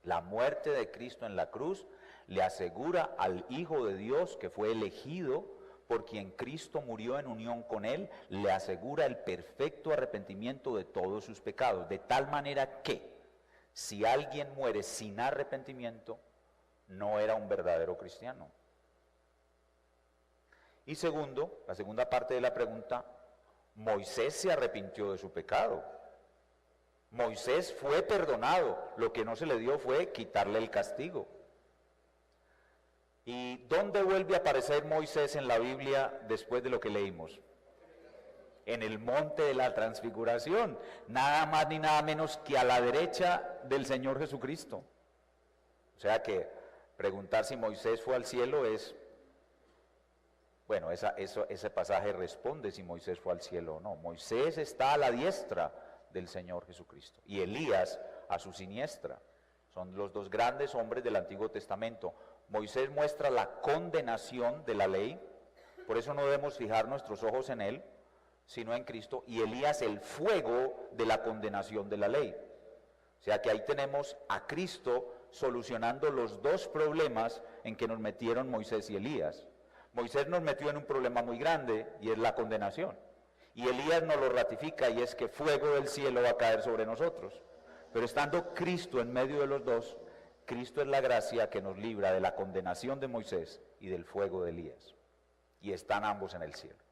Speaker 1: La muerte de Cristo en la cruz le asegura al Hijo de Dios, que fue elegido por quien Cristo murió en unión con él, le asegura el perfecto arrepentimiento de todos sus pecados, de tal manera que si alguien muere sin arrepentimiento, no era un verdadero cristiano. Y segundo, la segunda parte de la pregunta, Moisés se arrepintió de su pecado. Moisés fue perdonado, lo que no se le dio fue quitarle el castigo. ¿Y dónde vuelve a aparecer Moisés en la Biblia después de lo que leímos? En el monte de la transfiguración, nada más ni nada menos que a la derecha del Señor Jesucristo. O sea que preguntar si Moisés fue al cielo es, bueno, ese pasaje responde si Moisés fue al cielo o no. Moisés está a la diestra del Señor Jesucristo y Elías a su siniestra. Son los dos grandes hombres del Antiguo Testamento. Moisés muestra la condenación de la ley, por eso no debemos fijar nuestros ojos en él, sino en Cristo, y Elías el fuego de la condenación de la ley. O sea que ahí tenemos a Cristo solucionando los dos problemas en que nos metieron Moisés y Elías. Moisés nos metió en un problema muy grande y es la condenación, y Elías nos lo ratifica y es que fuego del cielo va a caer sobre nosotros. Pero estando Cristo en medio de los dos, Cristo es la gracia que nos libra de la condenación de Moisés y del fuego de Elías. Y están ambos en el cielo.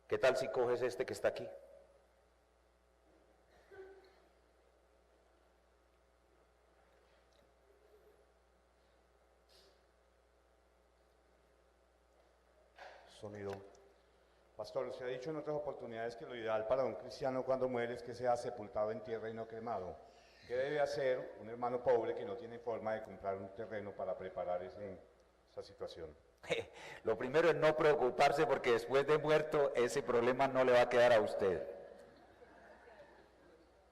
Speaker 1: ¿Qué tal si coges este que está aquí?
Speaker 2: Sonido. Pastor, se ha dicho en otras oportunidades que lo ideal para un cristiano cuando muere es que sea sepultado en tierra y no cremado. ¿Qué debe hacer un hermano pobre que no tiene forma de comprar un terreno para preparar esa situación?
Speaker 1: Lo primero es no preocuparse porque después de muerto ese problema no le va a quedar a usted.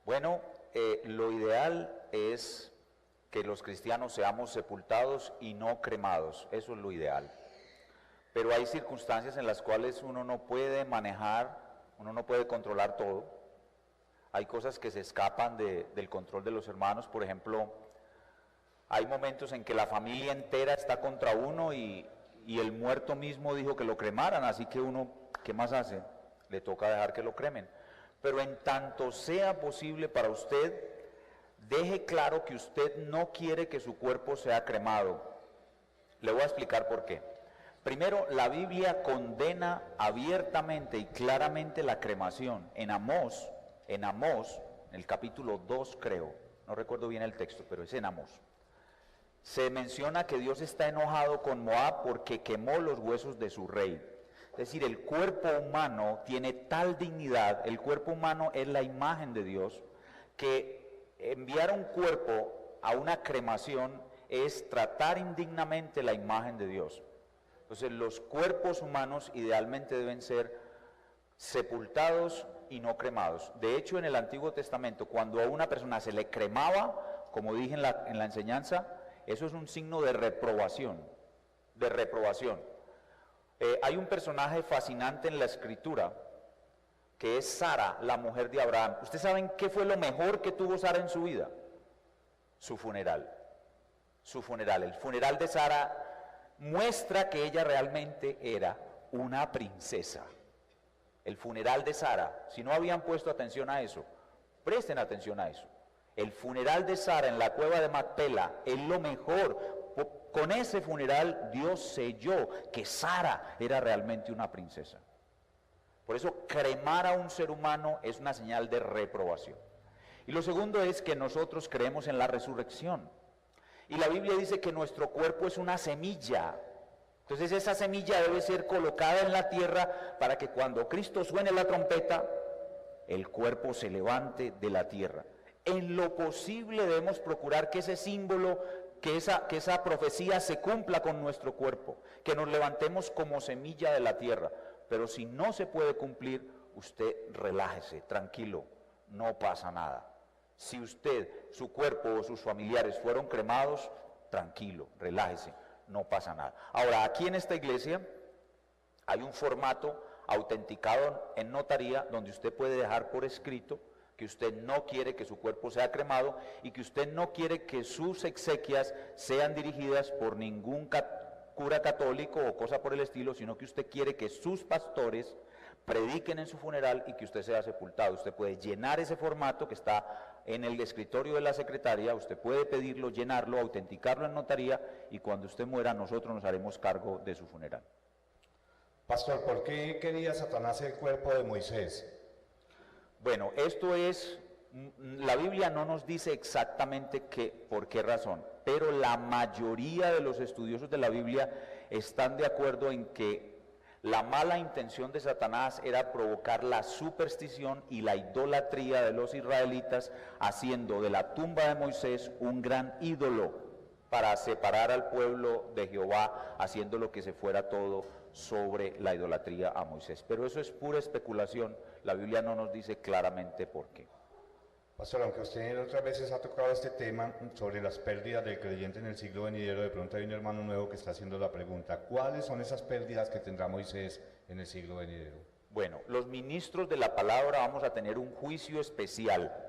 Speaker 1: Bueno, lo ideal es que los cristianos seamos sepultados y no cremados, eso es lo ideal. Pero hay circunstancias en las cuales uno no puede manejar, uno no puede controlar todo. Hay cosas que se escapan del control de los hermanos. Por ejemplo, hay momentos en que la familia entera está contra uno y el muerto mismo dijo que lo cremaran, así que uno, ¿qué más hace? Le toca dejar que lo cremen. Pero en tanto sea posible para usted, deje claro que usted no quiere que su cuerpo sea cremado. Le voy a explicar por qué. Primero, la Biblia condena abiertamente y claramente la cremación. En Amós, en el capítulo 2 creo, no recuerdo bien el texto, pero es en Amós. Se menciona que Dios está enojado con Moab porque quemó los huesos de su rey. Es decir, el cuerpo humano tiene tal dignidad, el cuerpo humano es la imagen de Dios, que enviar un cuerpo a una cremación es tratar indignamente la imagen de Dios. Entonces los cuerpos humanos idealmente deben ser sepultados y no cremados. De hecho, en el Antiguo Testamento, cuando a una persona se le cremaba, como dije en la enseñanza, eso es un signo de reprobación, hay un personaje fascinante en la Escritura, que es Sara, la mujer de Abraham. ¿Ustedes saben qué fue lo mejor que tuvo Sara en su vida? Su funeral. El funeral de Sara muestra que ella realmente era una princesa. El funeral de Sara, si no habían puesto atención a eso, presten atención a eso. El funeral de Sara en la cueva de Macpela es lo mejor. Con ese funeral Dios selló que Sara era realmente una princesa. Por eso cremar a un ser humano es una señal de reprobación. Y lo segundo es que nosotros creemos en la resurrección. Y la Biblia dice que nuestro cuerpo es una semilla. Entonces esa semilla debe ser colocada en la tierra para que cuando Cristo suene la trompeta, el cuerpo se levante de la tierra. En lo posible debemos procurar que ese símbolo, que esa profecía se cumpla con nuestro cuerpo, que nos levantemos como semilla de la tierra. Pero si no se puede cumplir, usted relájese, tranquilo, no pasa nada. Si usted, su cuerpo o sus familiares fueron cremados, tranquilo, relájese, no pasa nada. Ahora, aquí en esta iglesia hay un formato autenticado en notaría donde usted puede dejar por escrito que usted no quiere que su cuerpo sea cremado y que usted no quiere que sus exequias sean dirigidas por ningún cura católico o cosa por el estilo, sino que usted quiere que sus pastores prediquen en su funeral y que usted sea sepultado. Usted puede llenar ese formato que está en el escritorio de la secretaria, usted puede pedirlo, llenarlo, autenticarlo en notaría y cuando usted muera nosotros nos haremos cargo de su funeral.
Speaker 2: Pastor, ¿por qué quería Satanás el cuerpo de Moisés?
Speaker 1: Bueno, esto es, la Biblia no nos dice exactamente por qué razón, pero la mayoría de los estudiosos de la Biblia están de acuerdo en que la mala intención de Satanás era provocar la superstición y la idolatría de los israelitas, haciendo de la tumba de Moisés un gran ídolo para separar al pueblo de Jehová, haciendo lo que se fuera todo sobre la idolatría a Moisés. Pero eso es pura especulación, la Biblia no nos dice claramente por qué.
Speaker 2: Pastor, aunque usted otras veces ha tocado este tema sobre las pérdidas del creyente en el siglo venidero, de pronto hay un hermano nuevo que está haciendo la pregunta: ¿cuáles son esas pérdidas que tendrá Moisés en el siglo venidero?
Speaker 1: Bueno, los ministros de la palabra vamos a tener un juicio especial.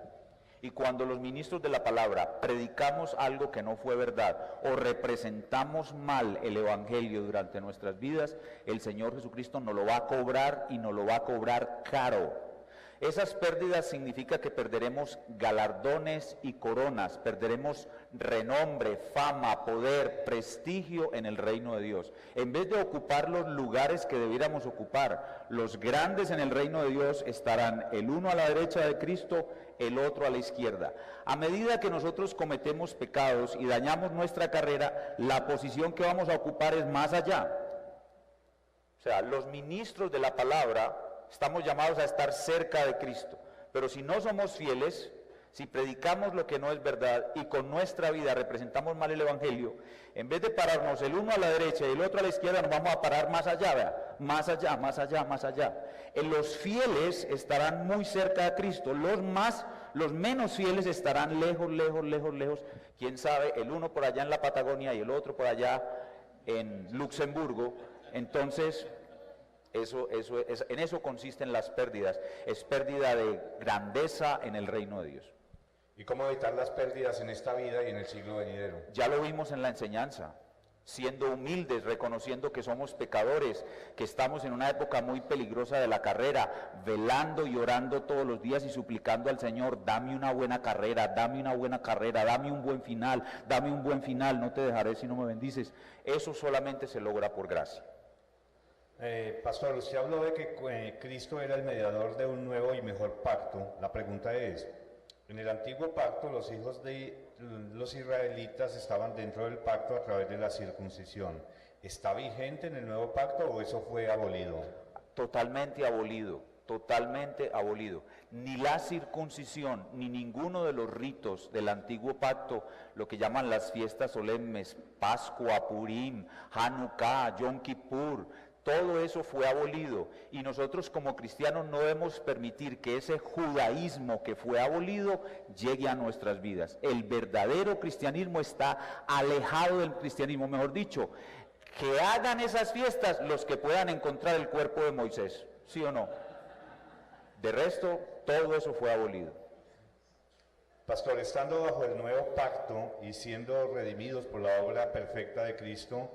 Speaker 1: Y cuando los ministros de la palabra predicamos algo que no fue verdad o representamos mal el evangelio durante nuestras vidas, el Señor Jesucristo nos lo va a cobrar y nos lo va a cobrar caro. Esas pérdidas significa que perderemos galardones y coronas, perderemos renombre, fama, poder, prestigio en el reino de Dios. En vez de ocupar los lugares que debiéramos ocupar, los grandes en el reino de Dios estarán el uno a la derecha de Cristo, el otro a la izquierda. A medida que nosotros cometemos pecados y dañamos nuestra carrera, la posición que vamos a ocupar es más allá. O sea, los ministros de la palabra estamos llamados a estar cerca de Cristo, pero si no somos fieles, si predicamos lo que no es verdad y con nuestra vida representamos mal el evangelio, en vez de pararnos el uno a la derecha y el otro a la izquierda, nos vamos a parar más allá, ¿verdad? Más allá, más allá, más allá. Los fieles estarán muy cerca de Cristo, los menos fieles estarán lejos, lejos, lejos, lejos. Quién sabe, el uno por allá en la Patagonia y el otro por allá en Luxemburgo. Entonces, en eso consisten las pérdidas, es pérdida de grandeza en el reino de Dios.
Speaker 2: ¿Y cómo evitar las pérdidas en esta vida y en el siglo venidero?
Speaker 1: Ya lo vimos en la enseñanza, siendo humildes, reconociendo que somos pecadores, que estamos en una época muy peligrosa de la carrera, velando y orando todos los días y suplicando al Señor: dame una buena carrera, dame una buena carrera, dame un buen final, no te dejaré si no me bendices. Eso solamente se logra por gracia.
Speaker 2: Pastor, usted habló de que Cristo era el mediador de un nuevo y mejor pacto. La pregunta es: en el antiguo pacto los hijos de los israelitas estaban dentro del pacto a través de la circuncisión. ¿Está vigente en el nuevo pacto o eso fue abolido?
Speaker 1: Totalmente abolido, totalmente abolido. Ni la circuncisión, ni ninguno de los ritos del antiguo pacto, lo que llaman las fiestas solemnes, Pascua, Purim, Hanukkah, Yom Kippur, todo eso fue abolido y nosotros como cristianos no debemos permitir que ese judaísmo que fue abolido llegue a nuestras vidas. El verdadero cristianismo está alejado del cristianismo, mejor dicho, que hagan esas fiestas los que puedan encontrar el cuerpo de Moisés, ¿sí o no? De resto, todo eso fue abolido.
Speaker 2: Pastor, estando bajo el nuevo pacto y siendo redimidos por la obra perfecta de Cristo,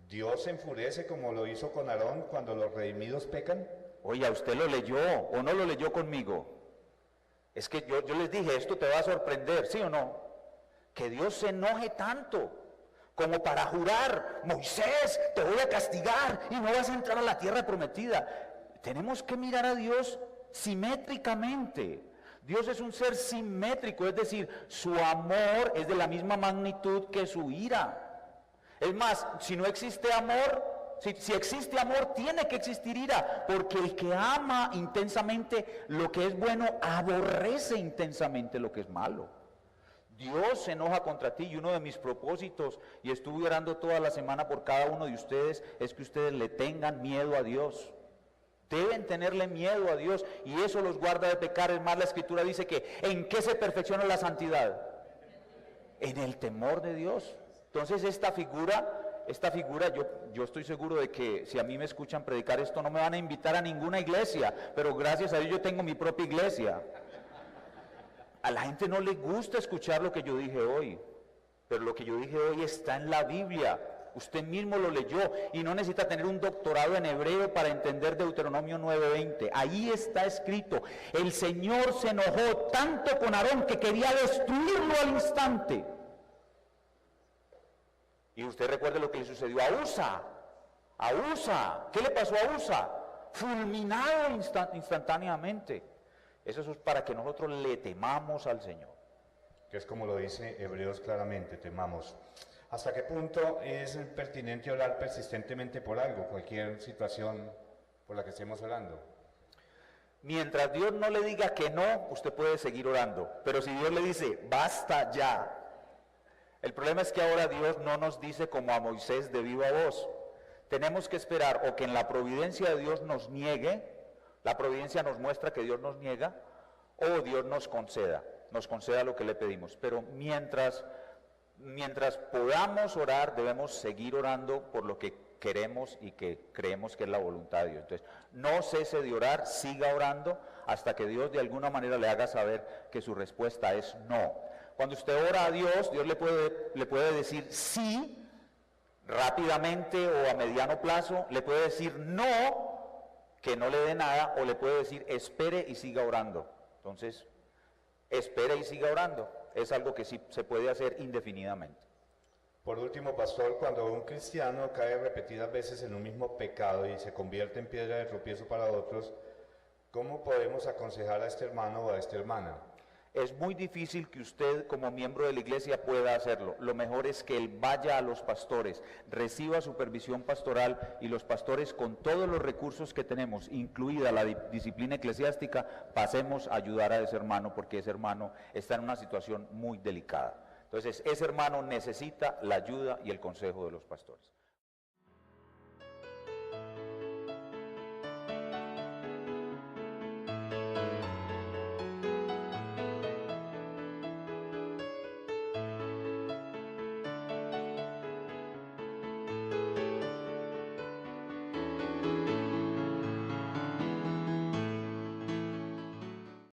Speaker 2: ¿Dios se enfurece como lo hizo con Aarón cuando los redimidos pecan?
Speaker 1: Oiga, ¿usted lo leyó o no lo leyó conmigo? Es que yo les dije, esto te va a sorprender, ¿sí o no? Que Dios se enoje tanto como para jurar: Moisés, te voy a castigar y no vas a entrar a la tierra prometida. Tenemos que mirar a Dios simétricamente. Dios es un ser simétrico, es decir, su amor es de la misma magnitud que su ira. Es más, si no existe amor, si existe amor, tiene que existir ira, porque el que ama intensamente lo que es bueno, aborrece intensamente lo que es malo. Dios se enoja contra ti y uno de mis propósitos, y estuve orando toda la semana por cada uno de ustedes, es que ustedes le tengan miedo a Dios. Deben tenerle miedo a Dios y eso los guarda de pecar. Es más, la Escritura dice que ¿en qué se perfecciona la santidad? En el temor de Dios. Entonces esta figura, yo estoy seguro de que si a mí me escuchan predicar esto no me van a invitar a ninguna iglesia, pero gracias a Dios yo tengo mi propia iglesia. A la gente no le gusta escuchar lo que yo dije hoy, pero lo que yo dije hoy está en la Biblia. Usted mismo lo leyó y no necesita tener un doctorado en hebreo para entender Deuteronomio 9:20. Ahí está escrito, el Señor se enojó tanto con Aarón que quería destruirlo al instante. Y usted recuerde lo que le sucedió a Usa. A Usa, ¿qué le pasó a Usa? Fulminado instantáneamente. Eso es para que nosotros le temamos al Señor.
Speaker 2: Que es como lo dice Hebreos claramente, temamos. ¿Hasta qué punto es pertinente orar persistentemente por algo, cualquier situación por la que estemos orando?
Speaker 1: Mientras Dios no le diga que no, usted puede seguir orando. Pero si Dios le dice, basta ya. El problema es que ahora Dios no nos dice como a Moisés de viva voz. Tenemos que esperar o que en la providencia de Dios nos niegue, la providencia nos muestra que Dios nos niega, o Dios nos conceda lo que le pedimos. Pero mientras podamos orar, debemos seguir orando por lo que queremos y que creemos que es la voluntad de Dios. Entonces, no cese de orar, siga orando hasta que Dios de alguna manera le haga saber que su respuesta es no. Cuando usted ora a Dios, Dios le puede decir sí rápidamente o a mediano plazo, le puede decir no, que no le dé nada, o le puede decir espere y siga orando. Entonces, espere y siga orando. Es algo que sí se puede hacer indefinidamente.
Speaker 2: Por último, pastor, cuando un cristiano cae repetidas veces en un mismo pecado y se convierte en piedra de tropiezo para otros, ¿cómo podemos aconsejar a este hermano o a esta hermana?
Speaker 1: Es muy difícil que usted como miembro de la iglesia pueda hacerlo. Lo mejor es que él vaya a los pastores, reciba supervisión pastoral y los pastores con todos los recursos que tenemos, incluida la disciplina eclesiástica, pasemos a ayudar a ese hermano porque ese hermano está en una situación muy delicada. Entonces, ese hermano necesita la ayuda y el consejo de los pastores.